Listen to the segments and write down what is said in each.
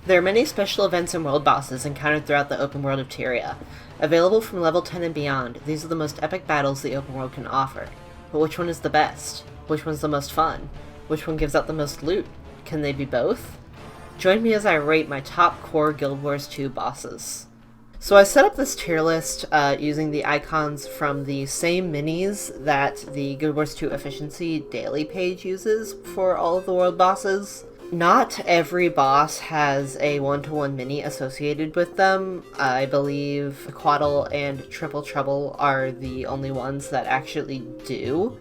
There are many special events and world bosses encountered throughout the open world of Tyria. Available from level 10 and beyond, these are the most epic battles the open world can offer. But which one is the best? Which one's the most fun? Which one gives out the most loot? Can they be both? Join me as I rate my top core Guild Wars 2 bosses. So I set up this tier list using the icons from the same minis that the Guild Wars 2 Efficiency daily page uses for all of the world bosses. Not every boss has a one-to-one mini associated with them. I believe Quaddle and Triple Trouble are the only ones that actually do.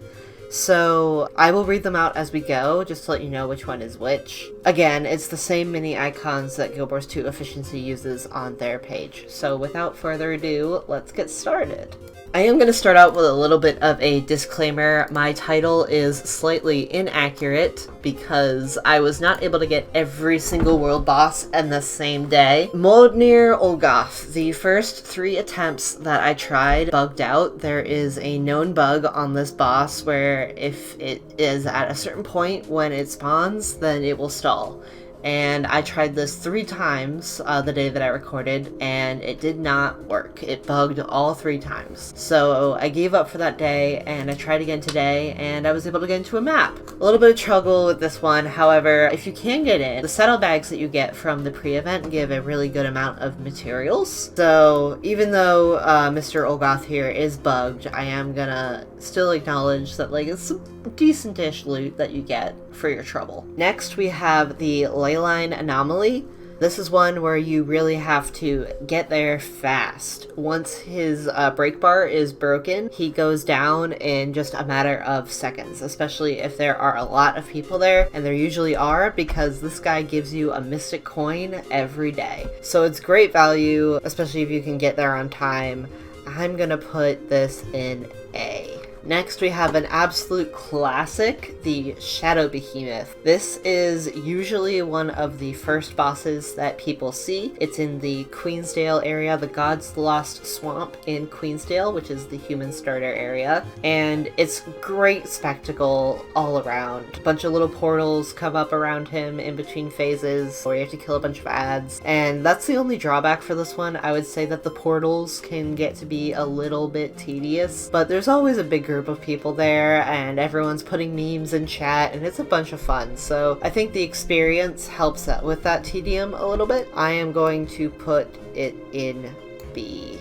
So I will read them out as we go, just to let you know which one is which. Again, it's the same mini icons that Guild Wars 2 Efficiency uses on their page. So without further ado, let's get started. I am going to start out with a little bit of a disclaimer. My title is slightly inaccurate because I was not able to get every single world boss in the same day. Moldnir Olgoth, the first 3 attempts that I tried bugged out. There is a known bug on this boss where if it is at a certain point when it spawns, then it will stall. And I tried this 3 times the day that I recorded, and it did not work. It bugged all 3 times. So I gave up for that day, and I tried again today, and I was able to get into a map. A little bit of trouble with this one, however, if you can get in, the saddlebags that you get from the pre-event give a really good amount of materials. So even though Mr. Olgoth here is bugged, I am gonna still acknowledge that like it's some decent-ish loot that you get for your trouble. Next we have the Leyline Anomaly. This is one where you really have to get there fast. Once his break bar is broken, he goes down in just a matter of seconds, especially if there are a lot of people there, and there usually are because this guy gives you a mystic coin every day. So it's great value, especially if you can get there on time. I'm gonna put this in A. Next we have an absolute classic, the Shadow Behemoth. This is usually one of the first bosses that people see. It's in the Queensdale area, the God's Lost Swamp in Queensdale, which is the human starter area. And it's great spectacle all around. A bunch of little portals come up around him in between phases where you have to kill a bunch of ads. And that's the only drawback for this one. I would say that the portals can get to be a little bit tedious, but there's always a big group of people there and everyone's putting memes in chat and it's a bunch of fun. So I think the experience helps out with that tedium a little bit. I am going to put it in B.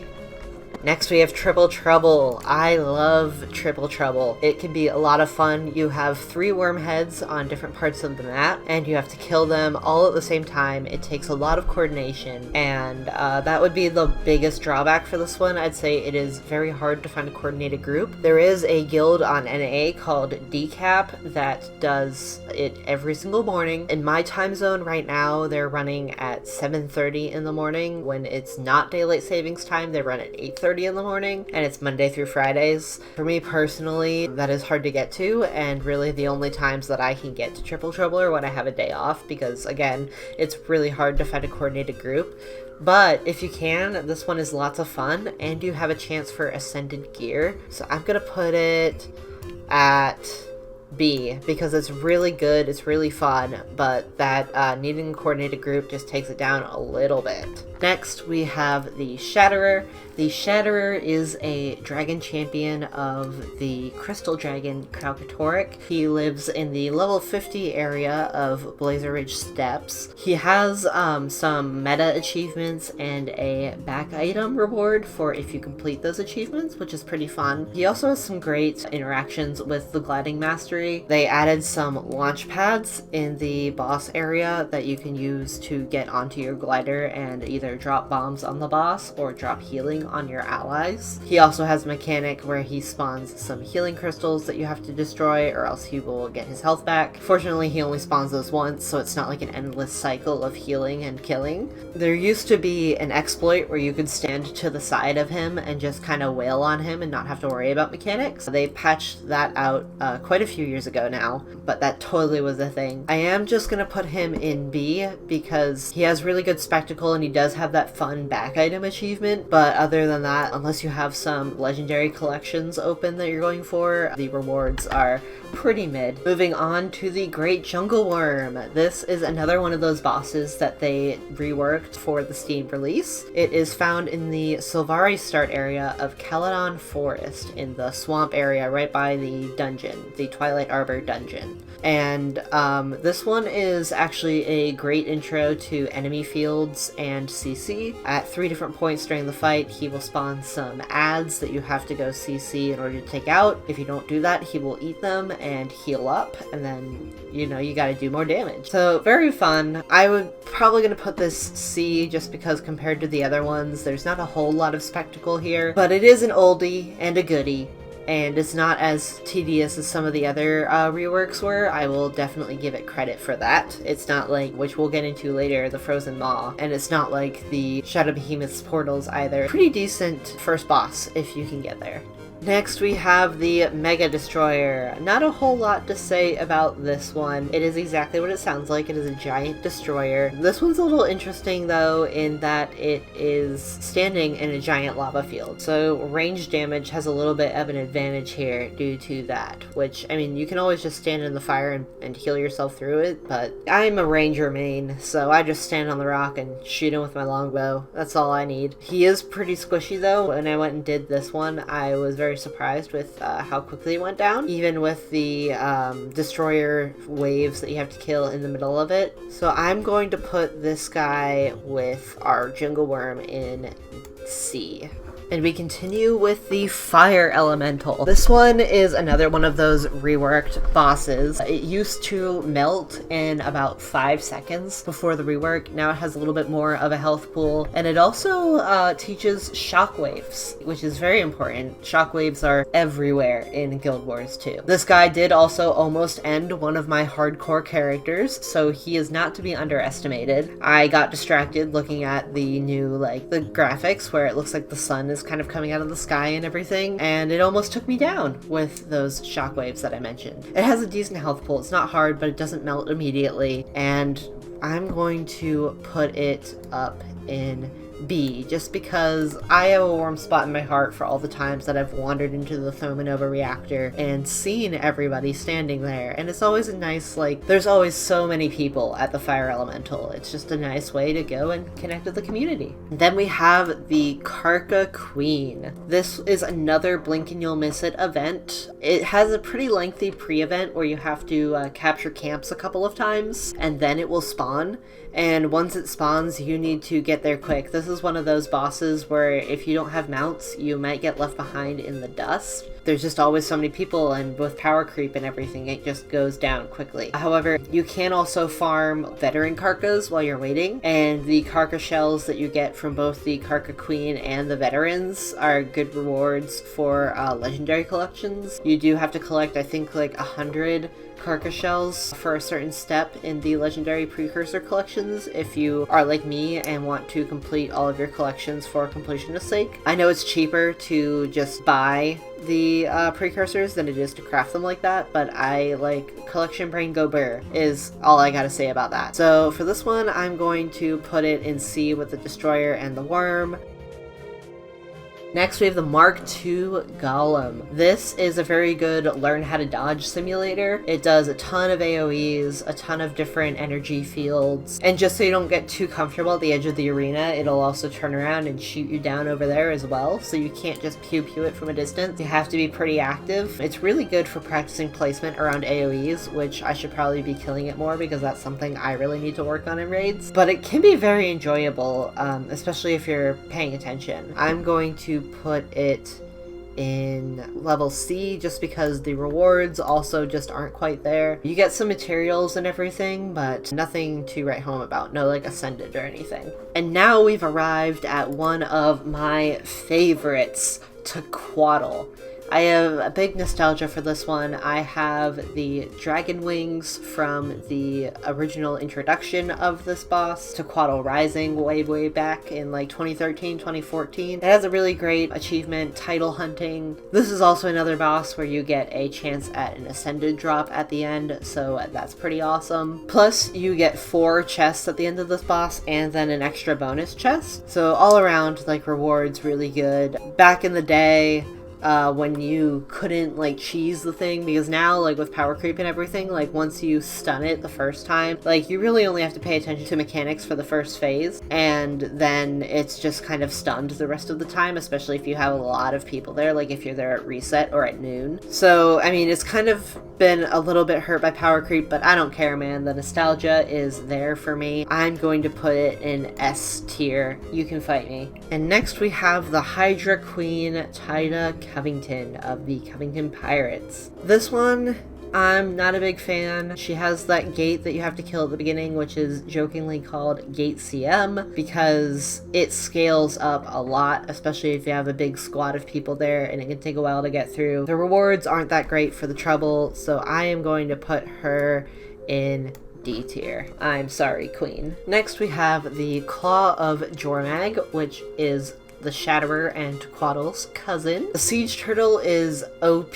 Next we have Triple Trouble. I love Triple Trouble. It can be a lot of fun. You have 3 worm heads on different parts of the map and you have to kill them all at the same time. It takes a lot of coordination and that would be the biggest drawback for this one. I'd say it is very hard to find a coordinated group. There is a guild on NA called Decap that does it every single morning. In my time zone right now, they're running at 7:30 in the morning. When it's not daylight savings time, they run at 8:30 in the morning, and it's Monday through Fridays. For me personally, that is hard to get to, and really the only times that I can get to Triple Trouble are when I have a day off, because again, it's really hard to find a coordinated group. But if you can, this one is lots of fun, and you have a chance for Ascended Gear. So I'm gonna put it at B, because it's really good, it's really fun, but that needing a coordinated group just takes it down a little bit. Next, we have the Shatterer. The Shatterer is a dragon champion of the Crystal Dragon Kralkatorrik. He lives in the level 50 area of Blazer Ridge Steppes. He has some meta achievements and a back item reward for if you complete those achievements, which is pretty fun. He also has some great interactions with the Gliding Mastery. They added some launch pads in the boss area that you can use to get onto your glider and either drop bombs on the boss or drop healing on your allies. He also has a mechanic where he spawns some healing crystals that you have to destroy or else he will get his health back. Fortunately, he only spawns those once, so it's not like an endless cycle of healing and killing. There used to be an exploit where you could stand to the side of him and just kind of wail on him and not have to worry about mechanics. They patched that out quite a few years ago now, but that totally was a thing. I am just gonna put him in B because he has really good spectacle and he does have that fun back item achievement, but other than that, unless you have some legendary collections open that you're going for, the rewards are pretty mid. Moving on to the Great Jungle Worm. This is another one of those bosses that they reworked for the Steam release. It is found in the Sylvari start area of Caledon Forest in the swamp area right by the dungeon, the Twilight Arbor dungeon. And this one is actually a great intro to enemy fields and CC. At 3 different points during the fight, he will spawn some ads that you have to go CC in order to take out. If you don't do that, he will eat them and heal up, and then, you know, you gotta do more damage. So, very fun. I would probably gonna put this C just because compared to the other ones, there's not a whole lot of spectacle here, but it is an oldie and a goodie. And it's not as tedious as some of the other reworks were. I will definitely give it credit for that. It's not like, which we'll get into later, the Frozen Maw, and it's not like the Shadow Behemoth's portals either. Pretty decent first boss if you can get there. Next we have the Mega Destroyer. Not a whole lot to say about this one. It is exactly what it sounds like. It is a giant destroyer. This one's a little interesting though in that it is standing in a giant lava field. So range damage has a little bit of an advantage here due to that, which, I mean, you can always just stand in the fire and heal yourself through it, but I'm a ranger main, so I just stand on the rock and shoot him with my longbow. That's all I need. He is pretty squishy though. When I went and did this one, I was very surprised with how quickly it went down, even with the destroyer waves that you have to kill in the middle of it. So I'm going to put this guy with our jungle worm in C. And we continue with the Fire Elemental. This one is another one of those reworked bosses. It used to melt in about 5 seconds before the rework. Now it has a little bit more of a health pool. And it also teaches shockwaves, which is very important. Shockwaves are everywhere in Guild Wars 2. This guy did also almost end one of my hardcore characters, so he is not to be underestimated. I got distracted looking at the new, the graphics where it looks like the sun is kind of coming out of the sky and everything, and it almost took me down with those shockwaves that I mentioned. It has a decent health pool. It's not hard, but it doesn't melt immediately, and I'm going to put it up in B, just because I have a warm spot in my heart for all the times that I've wandered into the Thermonova reactor and seen everybody standing there, and it's always a nice, there's always so many people at the Fire Elemental. It's just a nice way to go and connect with the community. Then we have the Karka Queen. This is another Blink and You'll Miss It event. It has a pretty lengthy pre-event where you have to capture camps a couple of times, and then it will spawn. And once it spawns, you need to get there quick. This is one of those bosses where if you don't have mounts, you might get left behind in the dust. There's just always so many people, and with power creep and everything, it just goes down quickly. However, you can also farm veteran Karkas while you're waiting, and the Karka shells that you get from both the Karka Queen and the veterans are good rewards for legendary collections. You do have to collect, I think, 100 Karka shells for a certain step in the legendary precursor collections if you are like me and want to complete all of your collections for completionist sake. I know it's cheaper to just buy the precursors than it is to craft them like that, but I collection brain go burr is all I gotta say about that. So for this one, I'm going to put it in C with the destroyer and the worm. Next, we have the Mark II Golem. This is a very good learn how to dodge simulator. It does a ton of AoEs, a ton of different energy fields, and just so you don't get too comfortable at the edge of the arena, it'll also turn around and shoot you down over there as well, so you can't just pew-pew it from a distance. You have to be pretty active. It's really good for practicing placement around AoEs, which I should probably be killing it more because that's something I really need to work on in raids, but it can be very enjoyable, especially if you're paying attention. I'm going to put it in level C just because the rewards also just aren't quite there. You get some materials and everything, but nothing to write home about. No ascended or anything. And now we've arrived at one of my favorites, Tequaddle. I have a big nostalgia for this one. I have the dragon wings from the original introduction of this boss to Quaddle Rising way back in like 2013, 2014. It has a really great achievement, title hunting. This is also another boss where you get a chance at an ascended drop at the end, so that's pretty awesome. Plus, you get 4 chests at the end of this boss and then an extra bonus chest. So all around, like, rewards really good. Back in the day, when you couldn't like cheese the thing, because now like with power creep and everything, like once you stun it the first time, like you really only have to pay attention to mechanics for the first phase, and then it's just kind of stunned the rest of the time, especially if you have a lot of people there, like if you're there at reset or at noon. So I mean, it's kind of been a little bit hurt by power creep, but I don't care, man. The nostalgia is there for me. I'm going to put it in S tier. You can fight me. And next we have the Hydra Queen, Tida Covington of the Covington Pirates. This one, I'm not a big fan. She has that gate that you have to kill at the beginning, which is jokingly called Gate CM, because it scales up a lot, especially if you have a big squad of people there, and it can take a while to get through. The rewards aren't that great for the trouble, so I am going to put her in D tier. I'm sorry, Queen. Next we have the Claw of Jormag, which is the Shatterer and Quaddle's cousin. The Siege Turtle is OP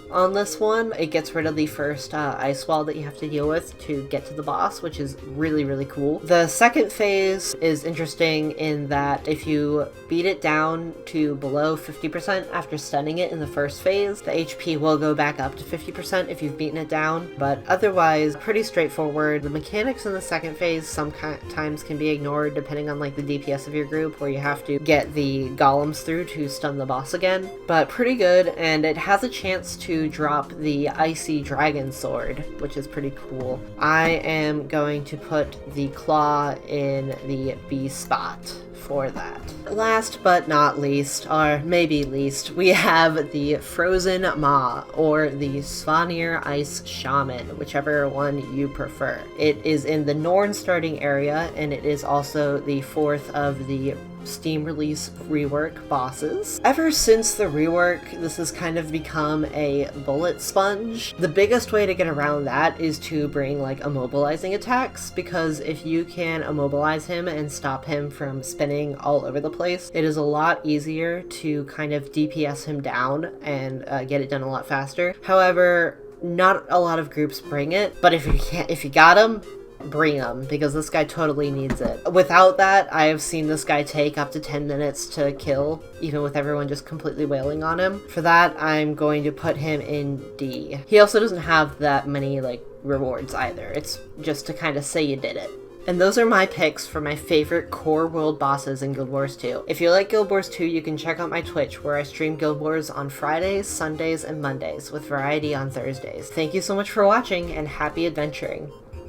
on this one. It gets rid of the first ice wall that you have to deal with to get to the boss, which is really cool. The second phase is interesting in that if you beat it down to below 50% after stunning it in the first phase, the HP will go back up to 50% if you've beaten it down, but otherwise pretty straightforward. The mechanics in the second phase sometimes can be ignored depending on like the DPS of your group, where you have to get the golems through to stun the boss again, but pretty good. And it has a chance to drop the Icy Dragon Sword, which is pretty cool. I am going to put the Claw in the B spot for that. Last but not least, or maybe least, we have the Frozen Ma, or the Svanir Ice Shaman, whichever one you prefer. It is in the Norn starting area, and it is also the 4th of the Steam release rework bosses. Ever since the rework, this has kind of become a bullet sponge. The biggest way to get around that is to bring like immobilizing attacks, because if you can immobilize him and stop him from spinning all over the place, it is a lot easier to kind of DPS him down and get it done a lot faster. However, not a lot of groups bring it, but if you got him, bring him, because this guy totally needs it. Without that, I have seen this guy take up to 10 minutes to kill, even with everyone just completely wailing on him. For that, I'm going to put him in D. He also doesn't have that many like rewards either. It's just to kind of say you did it. And those are my picks for my favorite core world bosses in Guild Wars 2. If you like Guild Wars 2, you can check out my Twitch, where I stream Guild Wars on Fridays, Sundays, and Mondays, with variety on Thursdays. Thank you so much for watching, and happy adventuring!